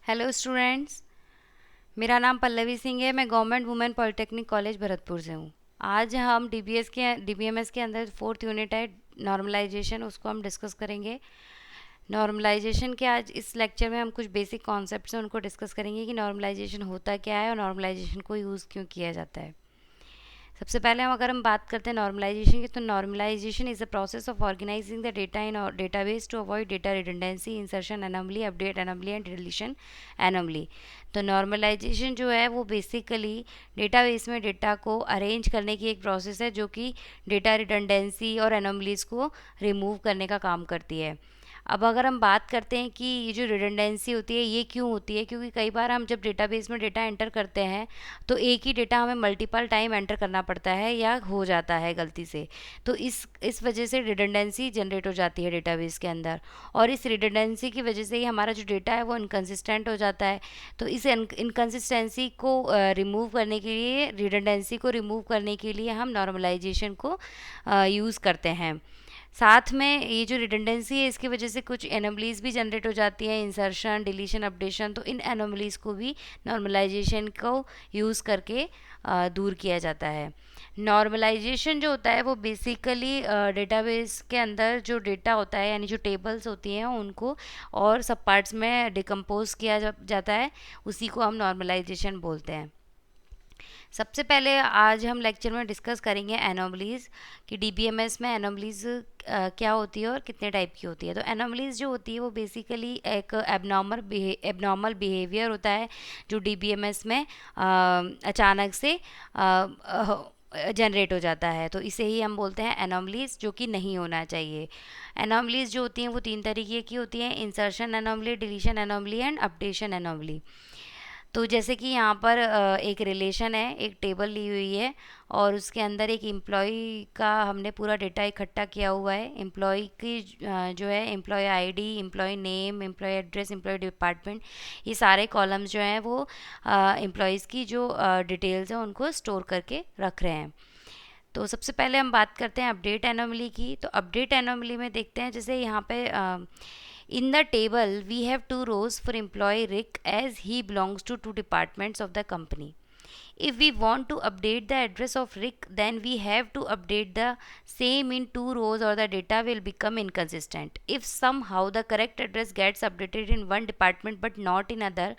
Hello students. मेरा नाम पल्लवी सिंह है। मैं government women polytechnic college Bharatpur से हूँ। आज हम डीबीएमएस के अंदर फोर्थ यूनिट है नॉर्मलाइजेशन, उसको हम डिस्कस करेंगे। नॉर्मलाइजेशन के आज इस लेक्चर में हम कुछ बेसिक कॉन्सेप्ट्स हैं उनको डिस्कस करेंगे कि नॉर्मलाइजेशन होता क्या है और नॉर्मलाइजेशन को यूज़ क्यों किया जाता है। सबसे पहले अगर हम बात करते हैं नॉर्मलाइजेशन की, तो normalization is the process of organizing the data in database to avoid data redundancy, insertion anomaly, update anomaly and deletion anomaly. तो नॉर्मलाइजेशन जो है वो बेसिकली डेटाबेस में डेटा को अरेंज करने की एक प्रोसेस है जो कि डेटा रिडंडेंसी और एनोमलीज को रिमूव करने का काम करती है। अब अगर हम बात करते हैं कि ये जो रिडंडेंसी होती है ये क्यों होती है, क्योंकि कई बार हम जब डेटाबेस में डेटा एंटर करते हैं तो एक ही डेटा हमें मल्टीपल टाइम एंटर करना पड़ता है या हो जाता है गलती से। तो इस वजह से रिडंडेंसी जनरेट हो जाती है डेटाबेस के अंदर, और इस रिडंडेंसी की वजह से ही हमारा जो डेटा है वो इनकन्सिस्टेंट हो जाता है। तो इस इनकन्सिस्टेंसी को रिमूव करने के लिए, रिडंडेंसी को रिमूव करने के लिए हम नॉर्मलाइजेशन को यूज़ करते हैं। साथ में ये जो रिडंडेंसी है इसकी वजह से कुछ एनोमलीज भी जनरेट हो जाती हैं, इंसर्शन, डिलीशन, अपडेशन। तो इन एनोमलीज को भी नॉर्मलाइजेशन को यूज़ करके दूर किया जाता है। नॉर्मलाइजेशन जो होता है वो बेसिकली डेटाबेस के अंदर जो डेटा होता है, यानी जो टेबल्स होती हैं उनको और सब पार्ट्स में डिकम्पोज किया जाता है, उसी को हम नॉर्मलाइजेशन बोलते हैं। सबसे पहले आज हम लेक्चर में डिस्कस करेंगे एनोमलीज कि डीबीएमएस में एनोमलीज क्या होती है और कितने टाइप की होती है। तो एनोमलीज जो होती है वो बेसिकली एक एबनॉर्मल बिहेवियर होता है जो डीबीएमएस में अचानक से जनरेट हो जाता है। तो इसे ही हम बोलते हैं एनोमलीज, जो कि नहीं होना चाहिए। एनोमलीज जो होती हैं वो तीन तरीके की होती हैं: insertion anomaly, deletion anomaly and updation anomaly. तो जैसे कि यहाँ पर एक रिलेशन है, एक टेबल ली हुई है और उसके अंदर एक एम्प्लॉय का हमने पूरा डेटा इकट्ठा किया हुआ है। एम्प्लॉय की जो है employee ID, employee name, employee address, employee department, ये सारे कॉलम्स जो हैं वो एम्प्लॉयज़ की जो डिटेल्स हैं उनको स्टोर करके रख रहे हैं। तो सबसे पहले हम बात करते हैं अपडेट एनोमली की। तो अपडेट एनोमली में देखते हैं, जैसे यहाँ पे in the table we have two rows for employee Rick as he belongs to two departments of the company. If we want to update the address of Rick, then we have to update the same in two rows or the data will become inconsistent. If somehow the correct address gets updated in one department but not in other,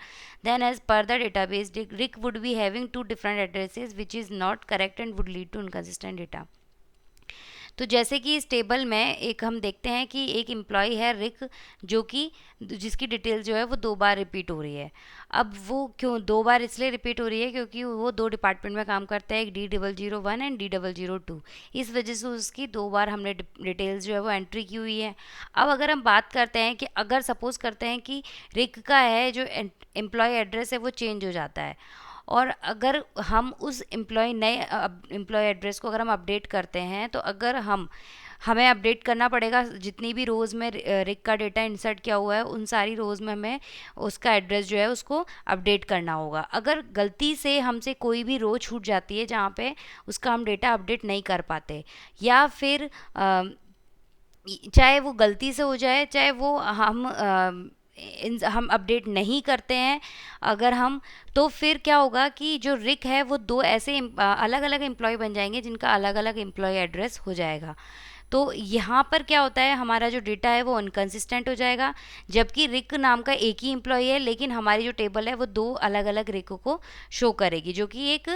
then as per the database Rick would be having two different addresses, which is not correct and would lead to inconsistent data. तो जैसे कि इस table में एक हम देखते हैं कि एक एम्प्लॉय है रिक, जो कि जिसकी डिटेल जो है वो दो बार रिपीट हो रही है। अब वो क्यों दो बार इसलिए रिपीट हो रही है क्योंकि वो दो डिपार्टमेंट में काम करता है, एक D001 एंड D002। इस वजह से उसकी दो बार हमने डिटेल्स जो है वो एंट्री की हुई है। अब अगर हम बात करते हैं कि अगर सपोज़ करते हैं कि रिक का है जो एम्प्लॉय एड्रेस है वो चेंज हो जाता है, और अगर हम उस नए एम्प्लॉय एड्रेस को अगर हम अपडेट करते हैं, तो अगर हमें अपडेट करना पड़ेगा जितनी भी रोज़ में रिक का डेटा इंसर्ट किया हुआ है उन सारी रोज़ में हमें उसका एड्रेस जो है उसको अपडेट करना होगा। अगर गलती से हमसे कोई भी रो छूट जाती है जहाँ पे उसका हम डेटा अपडेट नहीं कर पाते, या फिर चाहे वो गलती से हो जाए, चाहे वो हम अपडेट नहीं करते हैं अगर हम, तो फिर क्या होगा कि जो रिक है वो दो ऐसे अलग अलग एम्प्लॉय बन जाएंगे जिनका अलग अलग एम्प्लॉय एड्रेस हो जाएगा। तो यहाँ पर क्या होता है, हमारा जो डेटा है वो अनकंसिस्टेंट हो जाएगा, जबकि रिक नाम का एक ही एम्प्लॉय है लेकिन हमारी जो टेबल है वो दो अलग अलग रिकों को शो करेगी, जो कि एक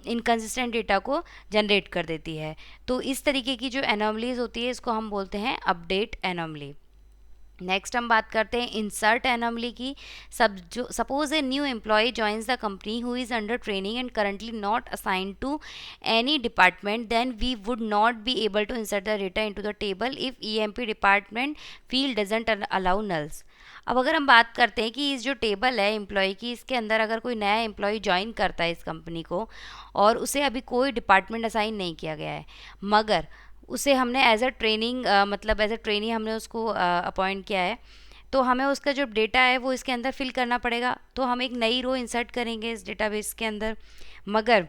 इनकंसिस्टेंट डेटा को जनरेट कर देती है। तो इस तरीके की जो एनोमलीज होती है इसको हम बोलते हैं अपडेट एनोमली। नेक्स्ट हम बात करते हैं इंसर्ट एनोमली की। सब जो suppose a new employee joins the company who is under training and currently not assigned to any department, then we would not be able to insert the data into the table if EMP department field doesn't allow nulls. अब अगर हम बात करते हैं कि इस जो table है एम्प्लॉय की, इसके अंदर अगर कोई नया एम्प्लॉय ज्वाइन करता है इस कंपनी को और उसे अभी कोई डिपार्टमेंट असाइन नहीं किया गया है, मगर उसे हमने एज अ ट्रेनिंग मतलब एज अ ट्रेनी हमने उसको अपॉइंट किया है, तो हमें उसका जो डेटा है वो इसके अंदर फिल करना पड़ेगा। तो हम एक नई रो इंसर्ट करेंगे इस डेटाबेस के अंदर, मगर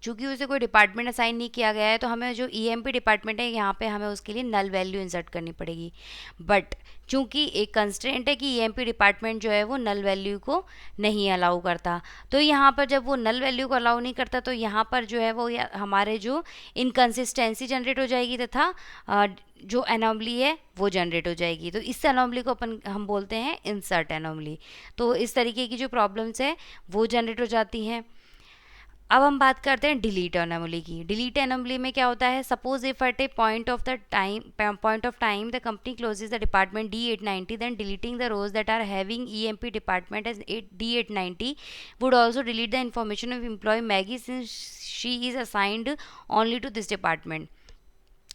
चूँकि उसे कोई डिपार्टमेंट असाइन नहीं किया गया है, तो हमें जो ईएमपी डिपार्टमेंट है यहाँ पे हमें उसके लिए नल वैल्यू इंसर्ट करनी पड़ेगी। बट चूँकि एक कंस्ट्रेंट है कि ईएमपी डिपार्टमेंट जो है वो नल वैल्यू को नहीं अलाउ करता, तो यहाँ पर जब वो नल वैल्यू को अलाउ नहीं करता तो यहाँ पर जो है वो हमारे जो इनकन्सिस्टेंसी जनरेट हो जाएगी तथा जो एनोमली है वो जनरेट हो जाएगी। तो इस एनोमली को हम बोलते हैं इंसर्ट एनोमली। तो इस तरीके की जो प्रॉब्लम्स है वो जनरेट हो जाती हैं। अब हम बात करते हैं डिलीट एनोमली की। डिलीट एनोमली में क्या होता है, suppose if at a point of time the company closes the department D890, then deleting the rows that are having EMP department as D890 would also delete the information of employee Maggie since she is assigned only to this department।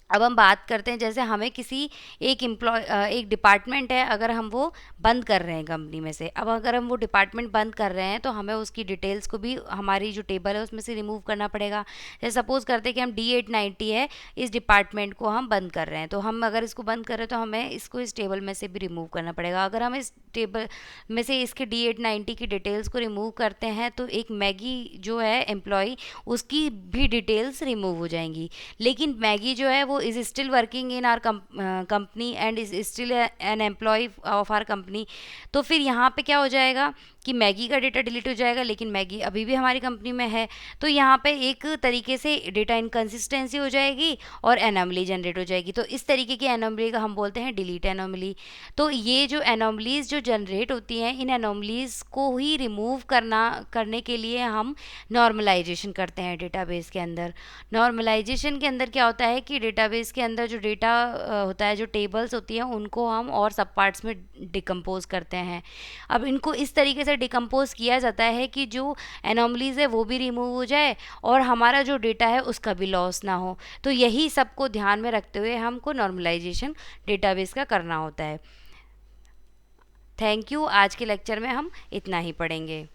अब हम बात करते हैं, जैसे हमें किसी एक department है, अगर हम वो बंद कर रहे हैं कंपनी में से, अब अगर हम वो डिपार्टमेंट बंद कर रहे हैं तो हमें उसकी डिटेल्स को भी हमारी जो टेबल है उसमें से रिमूव करना पड़ेगा। जैसे सपोज़ करते हैं कि हम D890 है, इस डिपार्टमेंट को हम बंद कर रहे हैं, तो हम अगर इसको बंद कर रहे हैं तो हमें इसको इस टेबल में से भी रिमूव करना पड़ेगा। अगर हम इस टेबल में से इसके D890 की डिटेल्स को रिमूव करते हैं तो एक मैगी जो है एम्प्लॉय, उसकी भी डिटेल्स रिमूव हो जाएंगी। लेकिन मैगी जो है वो is still working in our company and is still an employee of our company। तो फिर यहाँ पे क्या हो जाएगा कि मैगी का डेटा डिलीट हो जाएगा, लेकिन मैगी अभी भी हमारी कंपनी में है। तो यहाँ पे एक तरीके से डेटा इनकन्सिस्टेंसी हो जाएगी और एनोमली जनरेट हो जाएगी। तो इस तरीके की एनोमली का हम बोलते हैं डिलीट एनोमली। तो ये जो एनोमलीज जो जनरेट होती हैं, इन एनोमलीज को ही रिमूव करने के लिए हम नॉर्मलाइजेशन करते हैं डेटाबेस के अंदर। नॉर्मलाइजेशन के अंदर क्या होता है कि डेटाबेस के अंदर जो डेटा होता है, जो टेबल्स होती हैं, उनको हम और सब पार्ट्स में डिकम्पोज करते हैं। अब इनको इस तरीके से डिकम्पोज किया जाता है कि जो एनोमलीज है वो भी रिमूव हो जाए और हमारा जो डेटा है उसका भी लॉस ना हो। तो यही सबको ध्यान में रखते हुए हमको नॉर्मलाइजेशन डेटाबेस का करना होता है। Thank you. आज के लेक्चर में हम इतना ही पढ़ेंगे।